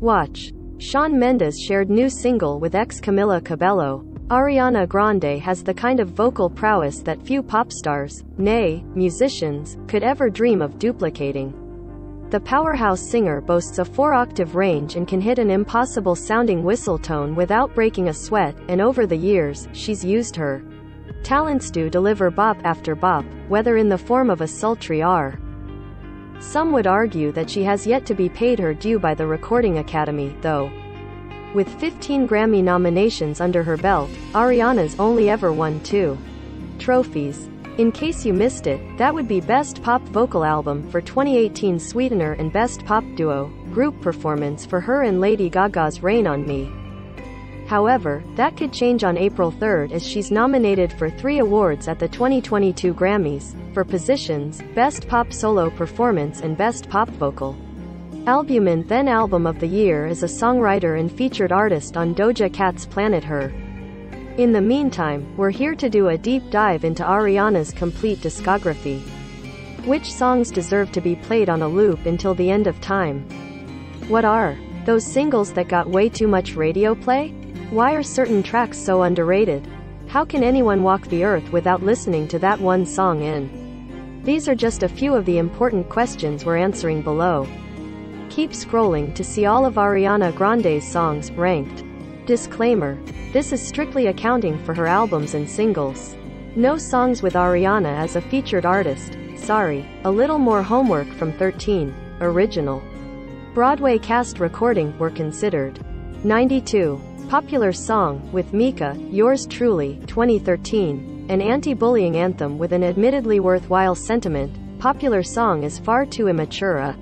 Watch. Shawn Mendes shared new single with ex-Camila Cabello. Ariana Grande has the kind of vocal prowess that few pop stars, nay, musicians, could ever dream of duplicating. The powerhouse singer boasts a 4-octave range and can hit an impossible-sounding whistle tone without breaking a sweat, and over the years, she's used her talents to deliver bop after bop, whether in the form of a sultry R. Some would argue that she has yet to be paid her due by the Recording Academy, though. With 15 Grammy nominations under her belt, Ariana's only ever won 2 trophies. In case you missed it, that would be Best Pop Vocal Album for 2018 Sweetener and Best Pop Duo, Group Performance for her and Lady Gaga's Rain on Me. However, that could change on April 3rd as she's nominated for 3 awards at the 2022 Grammys, for positions, Best Pop Solo Performance and Best Pop Vocal. Albumin then Album of the Year is a songwriter and featured artist on Doja Cat's Planet Her. In the meantime, we're here to do a deep dive into Ariana's complete discography. Which songs deserve to be played on a loop until the end of time? What are those singles that got way too much radio play? Why are certain tracks so underrated? How can anyone walk the earth without listening to that one song in? These are just a few of the important questions we're answering below. Keep scrolling to see all of Ariana Grande's songs ranked. Disclaimer: this is strictly accounting for her albums and singles. No songs with Ariana as a featured artist. Sorry. A little more homework from 13. Original Broadway cast recording were considered. 92. Popular song, with Mika, Yours Truly, 2013. An anti-bullying anthem with an admittedly worthwhile sentiment. Popular song is far too immature. A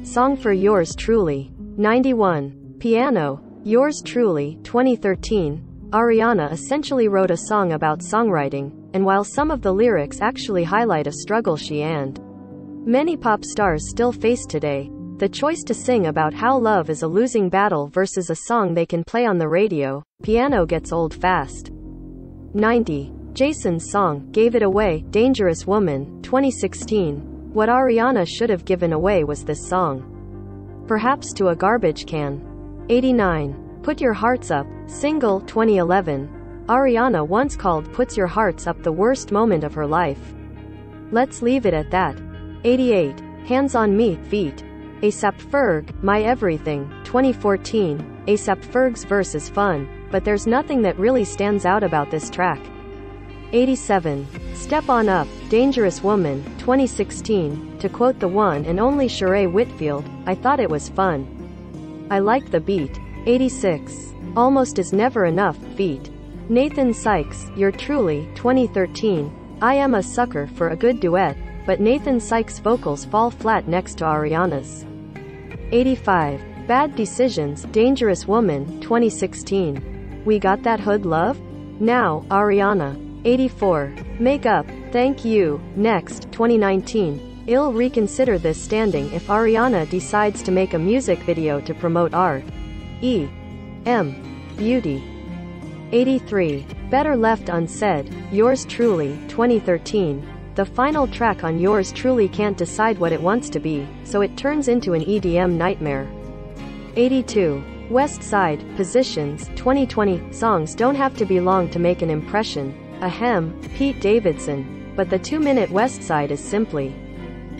song for Yours Truly. 91. Piano, Yours Truly, 2013. Ariana essentially wrote a song about songwriting, and while some of the lyrics actually highlight a struggle she and many pop stars still face today, the choice to sing about how love is a losing battle versus a song they can play on the radio, Piano gets old fast. 90. Jason's song, Gave It Away, Dangerous Woman, 2016. What Ariana should have given away was this song. Perhaps to a garbage can. 89. Put Your Hearts Up, single, 2011. Ariana once called Puts Your Hearts Up the worst moment of her life. Let's leave it at that. 88. Hands on Me, feat. A$AP Ferg, My Everything, 2014. A$AP Ferg's verse is fun, but there's nothing that really stands out about this track. 87. Step On Up, Dangerous Woman, 2016. To quote the one and only Sheree Whitfield, I thought it was fun. I liked the beat. 86. Almost Is Never Enough, feat. Nathan Sykes, You're Truly, 2013. I am a sucker for a good duet, but Nathan Sykes' vocals fall flat next to Ariana's. 85. Bad Decisions, Dangerous Woman, 2016. We Got That Hood Love? Now, Ariana. 84. Make Up, Thank You, Next, 2019. I'll reconsider this standing if Ariana decides to make a music video to promote R.E.M. Beauty. 83. Better Left Unsaid, Yours Truly, 2013. The final track on Yours Truly can't decide what it wants to be, so it turns into an EDM nightmare. 82. West Side, Positions, 2020. Songs don't have to be long to make an impression. Ahem, Pete Davidson. But the 2-minute West Side is simply.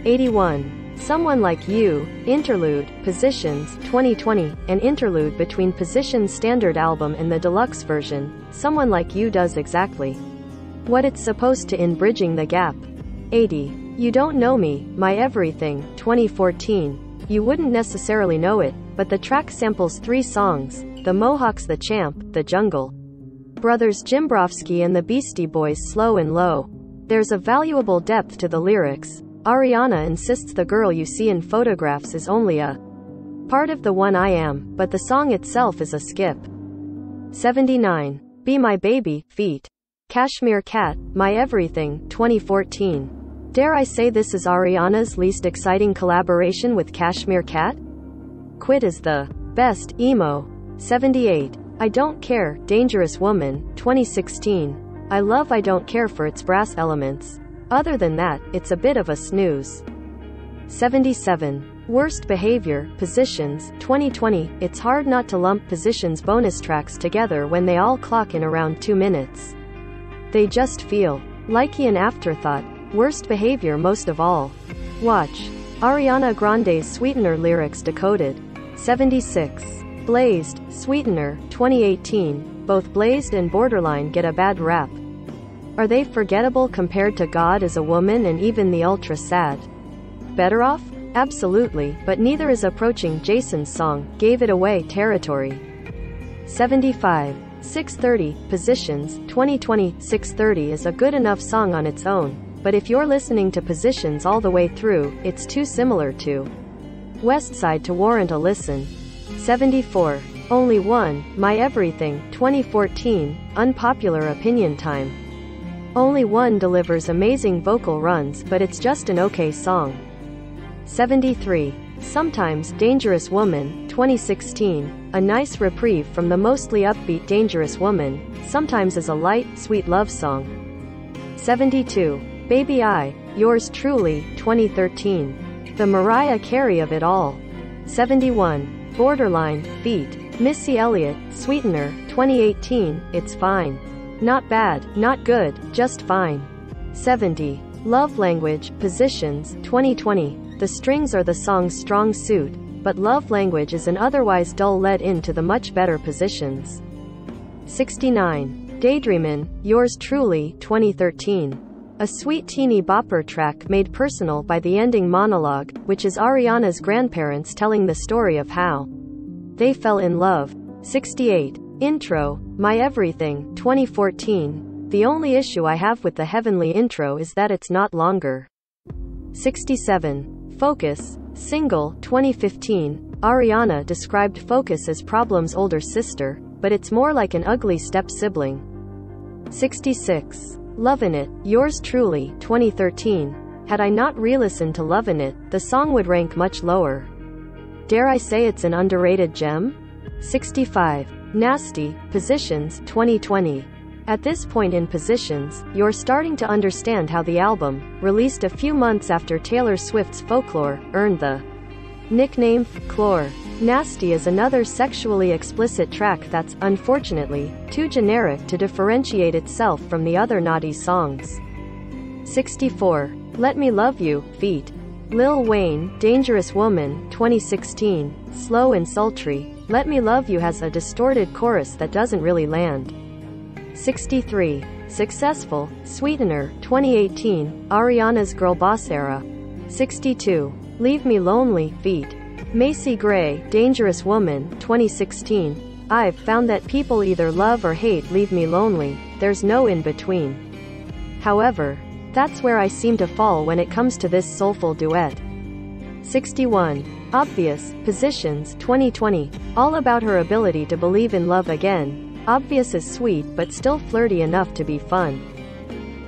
81. Someone Like You, Interlude, Positions, 2020. An interlude between Positions' standard album and the deluxe version. Someone Like You does exactly what it's supposed to in bridging the gap. 80. You Don't Know Me, My Everything, 2014. You wouldn't necessarily know it, but the track samples 3 songs, The Mohawks' The Champ, The Jungle Brothers Jimbrovsky and the Beastie Boys' Slow and Low. There's a valuable depth to the lyrics. Ariana insists the girl you see in photographs is only a part of the one I am, but the song itself is a skip. 79. Be My Baby, feat. Cashmere Cat, My Everything, 2014. Dare I say this is Ariana's least exciting collaboration with Cashmere Cat? Quit is the best emo. 78. I Don't Care, Dangerous Woman, 2016. I love I Don't Care for its brass elements. Other than that, it's a bit of a snooze. 77. Worst behavior, positions, 2020. It's hard not to lump positions bonus tracks together when they all clock in around 2 minutes. They just feel like an afterthought. Worst behavior most of all. Watch Ariana Grande's Sweetener lyrics decoded. 76. Blazed, Sweetener, 2018. Both Blazed and Borderline get a bad rap. Are they forgettable compared to God as a Woman and even the ultra sad? Better off? Absolutely, but neither is approaching Jason's song, Gave It Away territory. 75. 630, Positions, 2020. 630 is a good enough song on its own, but if you're listening to Positions all the way through, it's too similar to Westside to warrant a listen. 74. Only One, My Everything, 2014, Unpopular Opinion Time. Only One delivers amazing vocal runs, but it's just an okay song. 73. Sometimes, Dangerous Woman, 2016, a nice reprieve from the mostly upbeat Dangerous Woman, sometimes as a light, sweet love song. 72. Baby I, Yours Truly, 2013. The Mariah Carey of it all. 71. Borderline, feat. Missy Elliott, Sweetener, 2018, It's Fine. Not bad, not good, just fine. 70. Love Language, Positions, 2020. The strings are the song's strong suit, but Love Language is an otherwise dull lead-in to the much better Positions. 69. Daydreamin', Yours Truly, 2013. A sweet teeny bopper track made personal by the ending monologue, which is Ariana's grandparents telling the story of how they fell in love. 68. Intro, My Everything, 2014. The only issue I have with the heavenly intro is that it's not longer. 67. Focus, Single, 2015. Ariana described Focus as Problem's older sister, but it's more like an ugly step-sibling. 66. Lovin' It, Yours Truly, 2013. Had I not re-listened to Lovin' It, the song would rank much lower. Dare I say it's an underrated gem? 65. Nasty, Positions, 2020. At this point in Positions, you're starting to understand how the album, released a few months after Taylor Swift's Folklore, earned the nickname Folklore. Nasty is another sexually explicit track that's, unfortunately, too generic to differentiate itself from the other naughty songs. 64. Let Me Love You, feat. Lil Wayne, Dangerous Woman, 2016. Slow and sultry, Let Me Love You has a distorted chorus that doesn't really land. 63. Successful, Sweetener, 2018, Ariana's girl boss era. 62. Leave Me Lonely, feat. Macy Gray, Dangerous Woman, 2016. I've found that people either love or hate Leave Me Lonely, there's no in between. However, that's where I seem to fall when it comes to this soulful duet. 61. Obvious, Positions, 2020. All about her ability to believe in love again. Obvious is sweet but still flirty enough to be fun.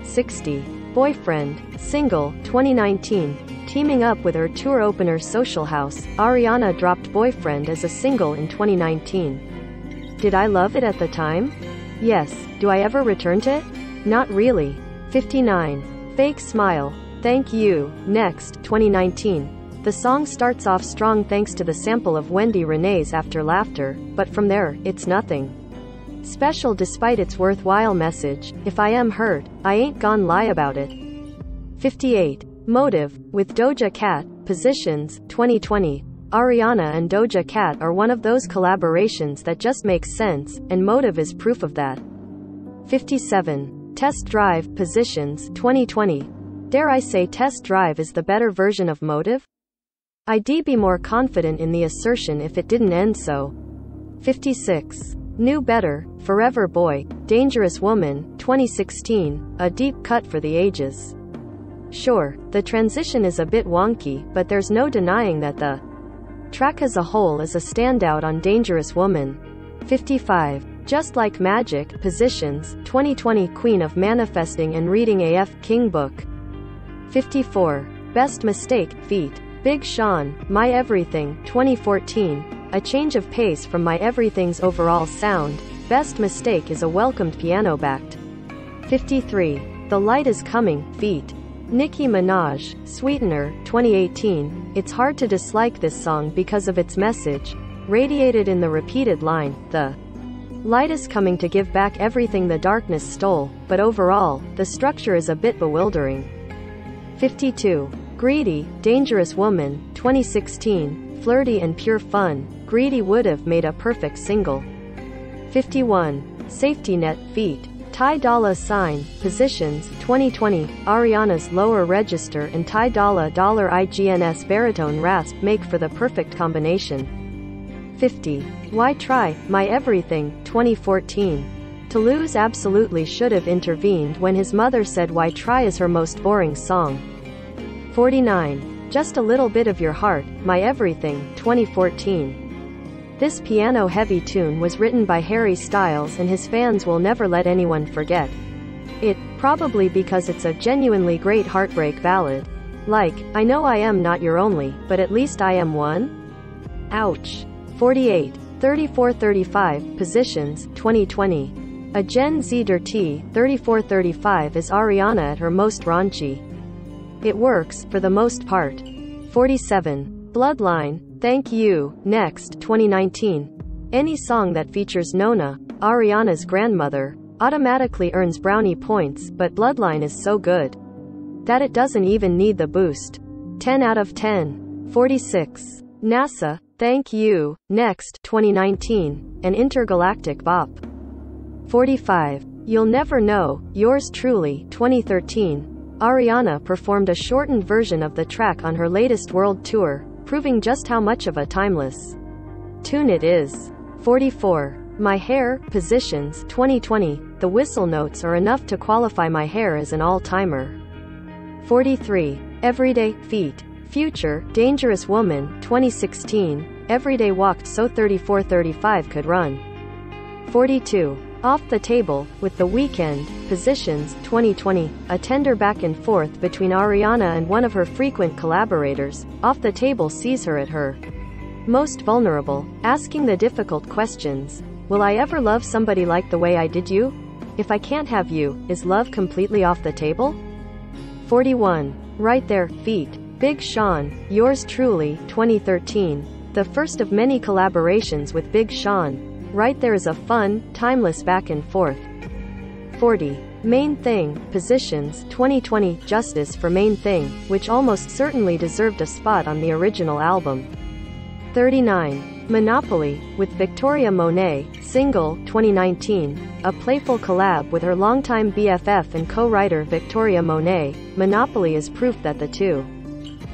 60. Boyfriend, Single, 2019. Teaming up with her tour opener Social House, Ariana dropped Boyfriend as a single in 2019. Did I love it at the time? Yes. Do I ever return to it? Not really. 59. Fake Smile, Thank You, Next, 2019. The song starts off strong thanks to the sample of Wendy Renee's After Laughter, but from there, it's nothing special despite its worthwhile message, if I am hurt, I ain't gon' lie about it. 58. Motive, with Doja Cat, Positions, 2020. Ariana and Doja Cat are one of those collaborations that just makes sense, and Motive is proof of that. 57. Test Drive, Positions, 2020. Dare I say Test Drive is the better version of Motive? I'd be more confident in the assertion if it didn't end so. 56. Knew Better, Forever Boy, Dangerous Woman, 2016, a deep cut for the ages. Sure, the transition is a bit wonky, but there's no denying that the track as a whole is a standout on Dangerous Woman. 55. Just Like Magic, Positions, 2020 Queen of Manifesting and Reading AF King Book. 54. Best Mistake, feat. Big Sean, My Everything, 2014. A change of pace from My Everything's overall sound, Best Mistake is a welcomed piano-backed. 53. The Light Is Coming, feat. Nicki Minaj, Sweetener, 2018. It's hard to dislike this song because of its message, radiated in the repeated line, "The light is coming to give back everything the darkness stole," but overall, the structure is a bit bewildering. 52. Greedy, Dangerous Woman, 2016. Flirty and pure fun, Greedy would have made a perfect single. 51. Safety Net, feat. Ty Dolla $ign, Positions, 2020. Ariana's lower register and Ty Dolla $IGN's baritone rasp make for the perfect combination. 50. Why Try, My Everything, 2014. Toulouse absolutely should have intervened when his mother said Why Try is her most boring song. 49. Just a Little Bit of Your Heart, My Everything, 2014. This piano-heavy tune was written by Harry Styles and his fans will never let anyone forget it, probably because it's a genuinely great heartbreak ballad. Like, I know I am not your only, but at least I am one? Ouch. 48. 3435, Positions, 2020. A Gen Z dirty, 3435 is Ariana at her most raunchy. It works, for the most part. 47. Bloodline, Thank You, Next, 2019. Any song that features Nona, Ariana's grandmother, automatically earns brownie points, but Bloodline is so good that it doesn't even need the boost. 10 out of 10. 46. NASA, Thank You, Next, 2019, an intergalactic bop. 45. You'll Never Know, Yours Truly, 2013. Ariana performed a shortened version of the track on her latest world tour, proving just how much of a timeless tune it is. 44. My Hair, Positions, 2020. The whistle notes are enough to qualify My Hair as an all-timer. 43. Everyday, feat. Future, Dangerous Woman, 2016. Everyday walked so 3435 could run. 42. Off the Table, with The Weeknd, Positions, 2020. A tender back and forth between Ariana and one of her frequent collaborators. Off the Table sees her at her most vulnerable, asking the difficult questions. Will I ever love somebody like the way I did you? If I can't have you, is love completely off the table? 41. Right There, feat. Big Sean, Yours Truly, 2013. The first of many collaborations with Big Sean. Right There is a fun, timeless back and forth. 40. Main Thing, Positions, 2020. Justice for Main Thing, which almost certainly deserved a spot on the original album. 39. Monopoly, with Victoria Monet, Single, 2019. A playful collab with her longtime BFF and co-writer Victoria Monet. Monopoly is proof that the two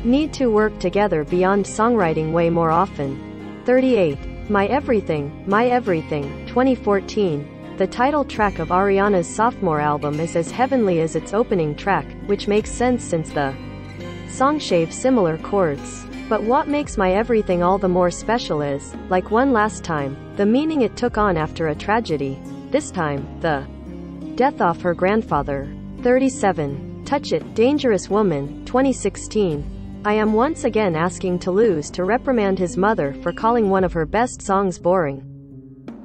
need to work together beyond songwriting way more often. 38. My Everything, 2014. The title track of Ariana's sophomore album is as heavenly as its opening track, which makes sense since the song shaves similar chords. But what makes My Everything all the more special is, like One Last Time, the meaning it took on after a tragedy. This time, the death of her grandfather. 37. Touch It, Dangerous Woman, 2016. I am once again asking Toulouse to reprimand his mother for calling one of her best songs boring.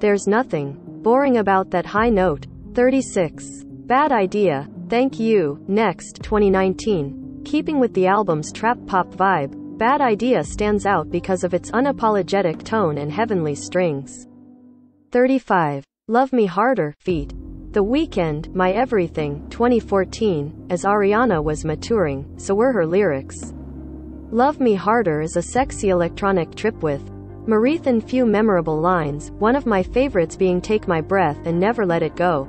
There's nothing boring about that high note. 36. Bad Idea, Thank You, Next, 2019. Keeping with the album's trap pop vibe, Bad Idea stands out because of its unapologetic tone and heavenly strings. 35. Love Me Harder, feat. The Weeknd, My Everything, 2014. As Ariana was maturing, so were her lyrics. Love Me Harder is a sexy electronic trip with Marith and few memorable lines, one of my favorites being Take My Breath and Never Let It Go.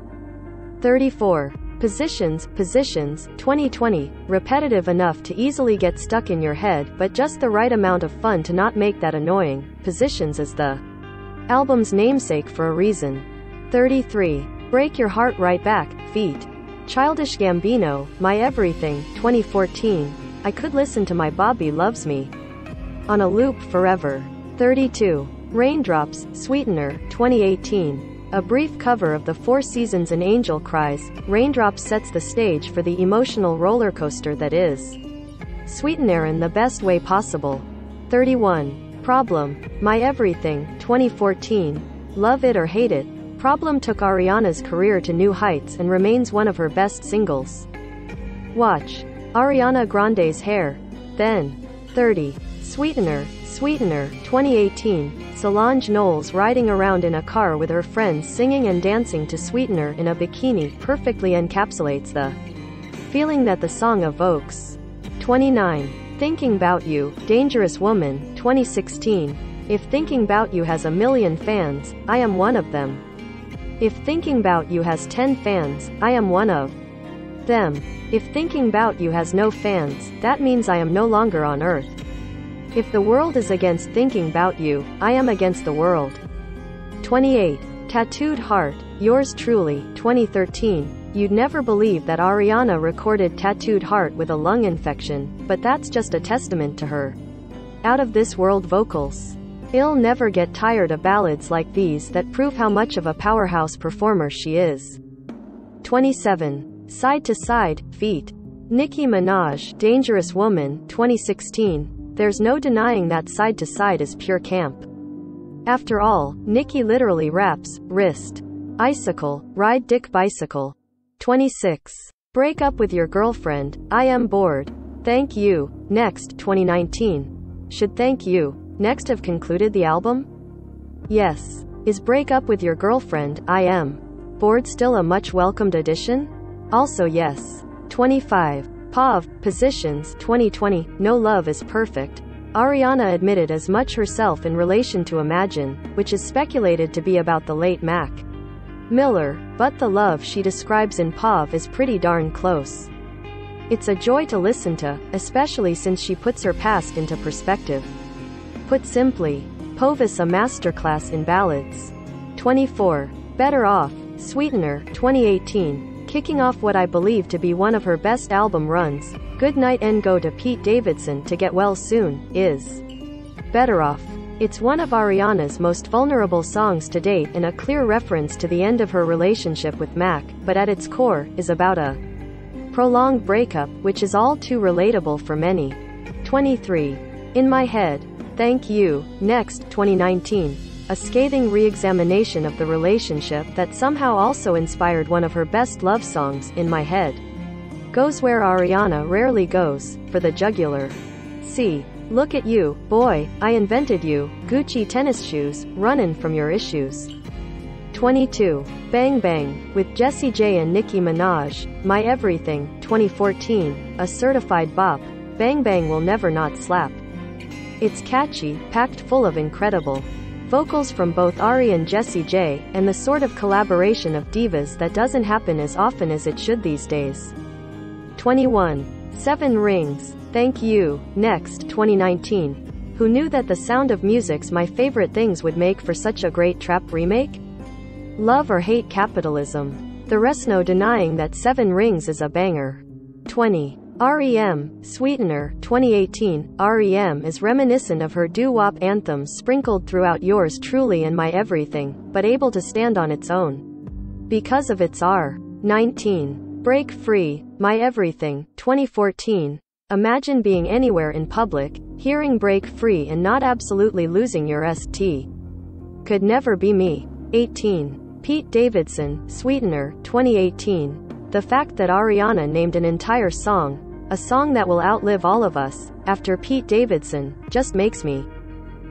34. Positions, 2020. Repetitive enough to easily get stuck in your head, but just the right amount of fun to not make that annoying. Positions is the album's namesake for a reason. 33. Break Your Heart Right Back, feat. Childish Gambino, My Everything, 2014. I could listen to My Bobby Loves Me on a loop forever. 32. Raindrops, Sweetener, 2018. A brief cover of the Four Seasons and Angel Cries, Raindrops sets the stage for the emotional roller coaster that is Sweetener in the best way possible. 31. Problem, My Everything, 2014. Love it or hate it, Problem took Ariana's career to new heights and remains one of her best singles. Watch Ariana Grande's hair. Then. 30. Sweetener, Sweetener, 2018. Solange Knowles riding around in a car with her friends singing and dancing to Sweetener in a bikini perfectly encapsulates the feeling that the song evokes. 29. Thinking 'Bout You, Dangerous Woman, 2016. If Thinking 'Bout You has a million fans, I am one of them. If Thinking 'Bout You has 10 fans, I am one of them. If Thinking 'Bout You has no fans, that means I am no longer on earth. If the world is against thinking 'bout you, I am against the world. 28. Tattooed Heart, Yours Truly, 2013. You'd never believe that Ariana recorded Tattooed Heart with a lung infection, but that's just a testament to her out-of-this-world vocals. I'll never get tired of ballads like these that prove how much of a powerhouse performer she is. 27. Side to Side, feat. Nicki Minaj, Dangerous Woman, 2016. There's no denying that Side to Side is pure camp. After all, Nicki literally raps, wrist, icicle, ride dick bicycle. 26. Break Up With Your Girlfriend, I Am Bored. Thank You, Next, 2019. Should Thank You, Next have concluded the album? Yes. Is Break Up With Your Girlfriend, I Am Bored still a much welcomed addition? Also yes. 25. POV, Positions, 2020, No Love Is Perfect. Ariana admitted as much herself in relation to Imagine, which is speculated to be about the late Mac Miller, but the love she describes in POV is pretty darn close. It's a joy to listen to, especially since she puts her past into perspective. Put simply, POV is a masterclass in ballads. 24. Better Off, Sweetener, 2018. Kicking off what I believe to be one of her best album runs, Good Night and Go to Pete Davidson to Get Well Soon, is Better Off. It's one of Ariana's most vulnerable songs to date and a clear reference to the end of her relationship with Mac, but at its core, is about a prolonged breakup, which is all too relatable for many. 23. In My Head. Thank You, Next, 2019. A scathing re-examination of the relationship that somehow also inspired one of her best love songs, In My Head. Goes where Ariana rarely goes, for the jugular. See. Look at you, boy, I invented you, Gucci tennis shoes, runnin' from your issues. 22. Bang Bang, with Jessie J and Nicki Minaj, My Everything, 2014, a certified bop, Bang Bang will never not slap. It's catchy, packed full of incredible vocals from both Ari and Jessie J, and the sort of collaboration of divas that doesn't happen as often as it should these days. 21. 7 Rings, Thank You, Next, 2019. Who knew that The Sound of Music's My Favorite Things would make for such a great trap remake? Love or hate capitalism. The rest no denying that 7 Rings is a banger. 20. REM, Sweetener, 2018. REM is reminiscent of her doo-wop anthems sprinkled throughout Yours Truly and My Everything, but able to stand on its own because of its R. 19. Break Free, My Everything, 2014. Imagine being anywhere in public, hearing Break Free and not absolutely losing your ST. Could never be me. 18. Pete Davidson, Sweetener, 2018. The fact that Ariana named an entire song, a song that will outlive all of us, after Pete Davidson, just makes me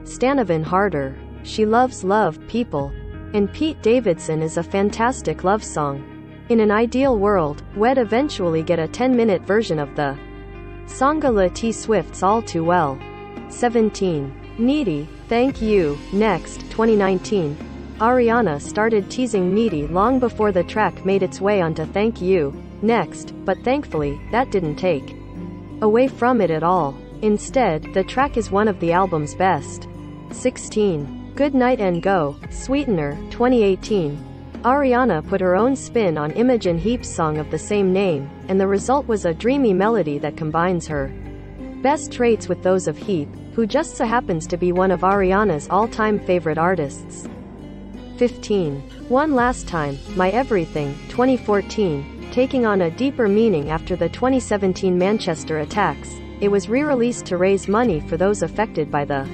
stan even harder. She loves love, people. And Pete Davidson is a fantastic love song. In an ideal world, we'd eventually get a 10-minute version of the Songala T Swift's All Too Well. 17. Needy, Thank You, Next, 2019. Ariana started teasing Needy long before the track made its way onto Thank You, Next, but thankfully, that didn't take away from it at all. Instead, the track is one of the album's best. 16. Good Night and Go, Sweetener, 2018. Ariana put her own spin on Imogen Heap's song of the same name, and the result was a dreamy melody that combines her best traits with those of Heap, who just so happens to be one of Ariana's all-time favorite artists. 15. One Last Time, My Everything, 2014. Taking on a deeper meaning after the 2017 Manchester attacks, it was re-released to raise money for those affected by the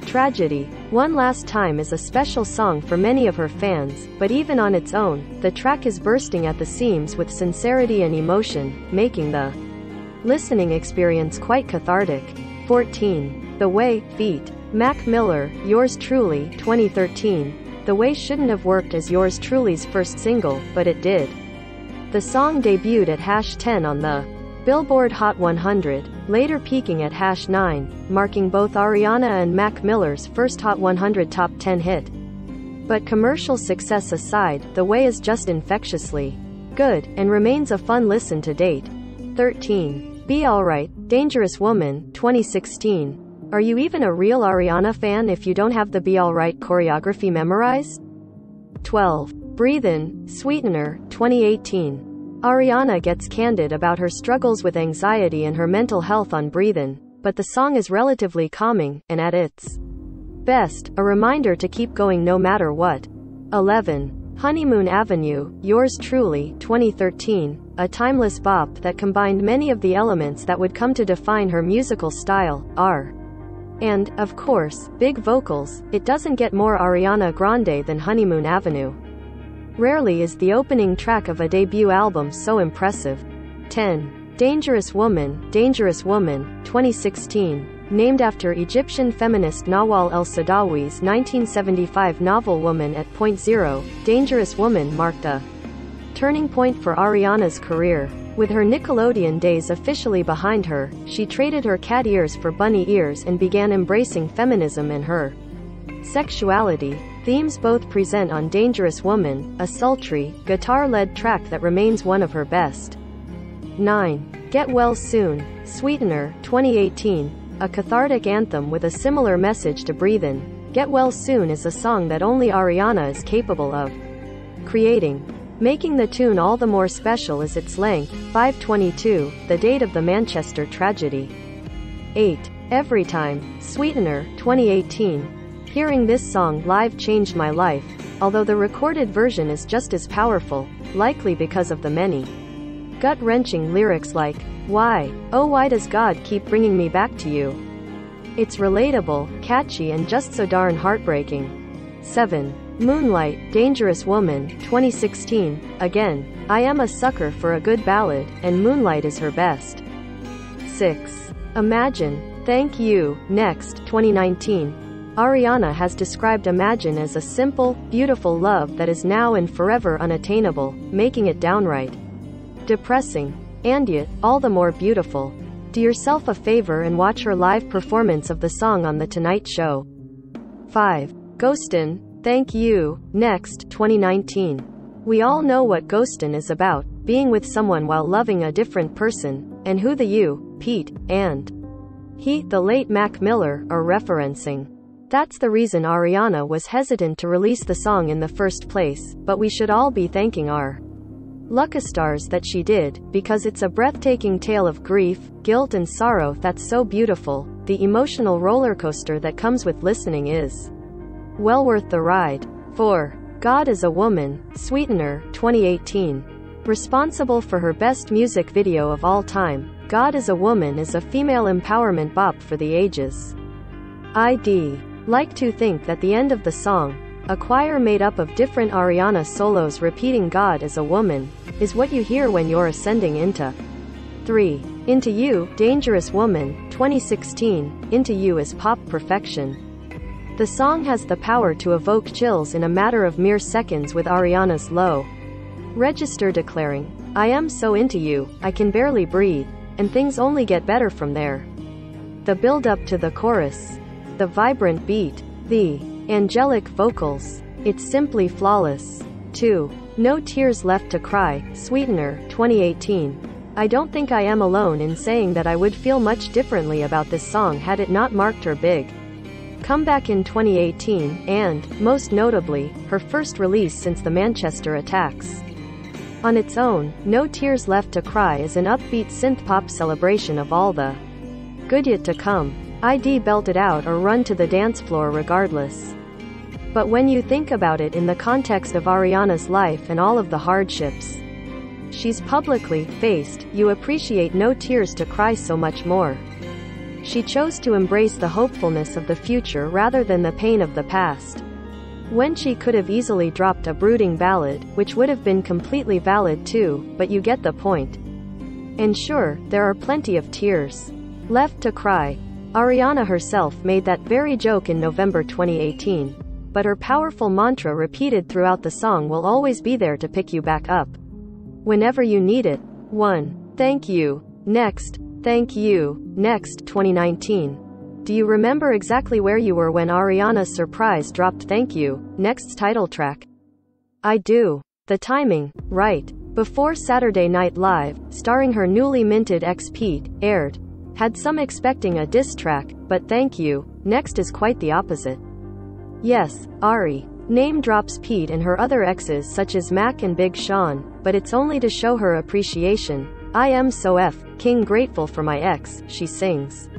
tragedy. One Last Time is a special song for many of her fans, but even on its own, the track is bursting at the seams with sincerity and emotion, making the Listening experience quite cathartic. 14. The Way, feat. Mac Miller, Yours Truly, 2013. The Way shouldn't have worked as Yours Truly's first single, but it did. The song debuted at #10 on the Billboard Hot 100, later peaking at #9, marking both Ariana and Mac Miller's first Hot 100 top 10 hit. But commercial success aside, The Way is just infectiously good, and remains a fun listen to date. 13. Be Alright, Dangerous Woman, 2016. Are you even a real Ariana fan if you don't have the Be Alright choreography memorized? 12. Breathin', Sweetener, 2018. Ariana gets candid about her struggles with anxiety and her mental health on Breathin', but the song is relatively calming, and at its best, a reminder to keep going no matter what. 11. Honeymoon Avenue, Yours Truly, 2013, a timeless bop that combined many of the elements that would come to define her musical style, and, of course, big vocals. It doesn't get more Ariana Grande than Honeymoon Avenue. Rarely is the opening track of a debut album so impressive. 10. Dangerous Woman, 2016. Named after Egyptian feminist Nawal el-Saadawi's 1975 novel Woman at Point Zero, Dangerous Woman marked a turning point for Ariana's career. With her Nickelodeon days officially behind her, she traded her cat ears for bunny ears and began embracing feminism and her sexuality. Themes both present on Dangerous Woman, a sultry, guitar-led track that remains one of her best. 9. Get Well Soon, Sweetener, 2018. A cathartic anthem with a similar message to Breathin'. Get Well Soon is a song that only Ariana is capable of creating, making the tune all the more special is its length, 5:22, the date of the Manchester tragedy. 8. Every Time, Sweetener, 2018. Hearing this song live changed my life, although the recorded version is just as powerful, likely because of the many gut-wrenching lyrics like, "Why, oh why does God keep bringing me back to you?" It's relatable, catchy and just so darn heartbreaking. 7. Moonlight, Dangerous Woman, 2016. Again, I am a sucker for a good ballad, and Moonlight is her best. 6. Imagine, Thank You, Next, 2019. Ariana has described Imagine as a simple, beautiful love that is now and forever unattainable, making it downright depressing. And yet, all the more beautiful. Do yourself a favor and watch her live performance of the song on The Tonight Show. 5. Ghostin', Thank You, Next, 2019. We all know what ghostin' is about, being with someone while loving a different person, and who the you, Pete, and he, the late Mac Miller, are referencing. That's the reason Ariana was hesitant to release the song in the first place, but we should all be thanking our luckstars that she did, because it's a breathtaking tale of grief, guilt and sorrow that's so beautiful. The emotional roller coaster that comes with listening is well worth the ride. 4. God is a Woman, Sweetener, 2018. Responsible for her best music video of all time, God is a Woman is a female empowerment bop for the ages. I'd like to think that the end of the song, a choir made up of different Ariana solos repeating God as a Woman, is what you hear when you're ascending into 3. Into You, Dangerous Woman, 2016. Into You is pop perfection. The song has the power to evoke chills in a matter of mere seconds with Ariana's low register declaring, I am so into you, I can barely breathe, and things only get better from there. The build-up to the chorus, the vibrant beat, the angelic vocals, it's simply flawless. 2. No Tears Left to Cry, Sweetener, 2018. I don't think I am alone in saying that I would feel much differently about this song had it not marked her big comeback in 2018, and, most notably, her first release since the Manchester attacks. On its own, No Tears Left to Cry is an upbeat synth-pop celebration of all the good yet to come. I'd belt it out or run to the dance floor regardless. But when you think about it in the context of Ariana's life and all of the hardships she's publicly faced, you appreciate No Tears to Cry so much more. She chose to embrace the hopefulness of the future rather than the pain of the past. When she could have easily dropped a brooding ballad, which would have been completely valid too, but you get the point. And sure, there are plenty of tears left to cry. Ariana herself made that very joke in November 2018. But her powerful mantra repeated throughout the song will always be there to pick you back up whenever you need it. 1. Thank you. Next. Thank you. Next. 2019. Do you remember exactly where you were when Ariana's surprise dropped Thank You, Next's title track? I do. The timing, right before Saturday Night Live, starring her newly minted ex Pete, aired. Had some expecting a diss track, but Thank You, Next is quite the opposite. Yes, Ari name drops Pete and her other exes such as Mac and Big Sean, but it's only to show her appreciation. I am so f***ing grateful for my ex, she sings.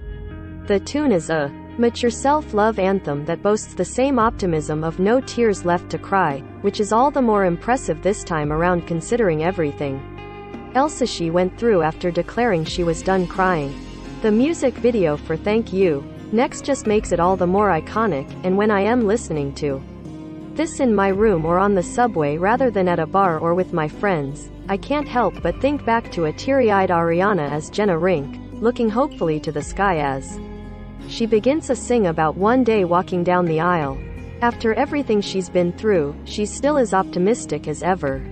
The tune is a mature self-love anthem that boasts the same optimism of no tears left to cry, which is all the more impressive this time around considering everything else she went through after declaring she was done crying. The music video for Thank You, Next just makes it all the more iconic, and when I am listening to this in my room or on the subway rather than at a bar or with my friends, I can't help but think back to a teary-eyed Ariana as Jenna Rink, looking hopefully to the sky as she begins to sing about one day walking down the aisle. After everything she's been through, she's still as optimistic as ever.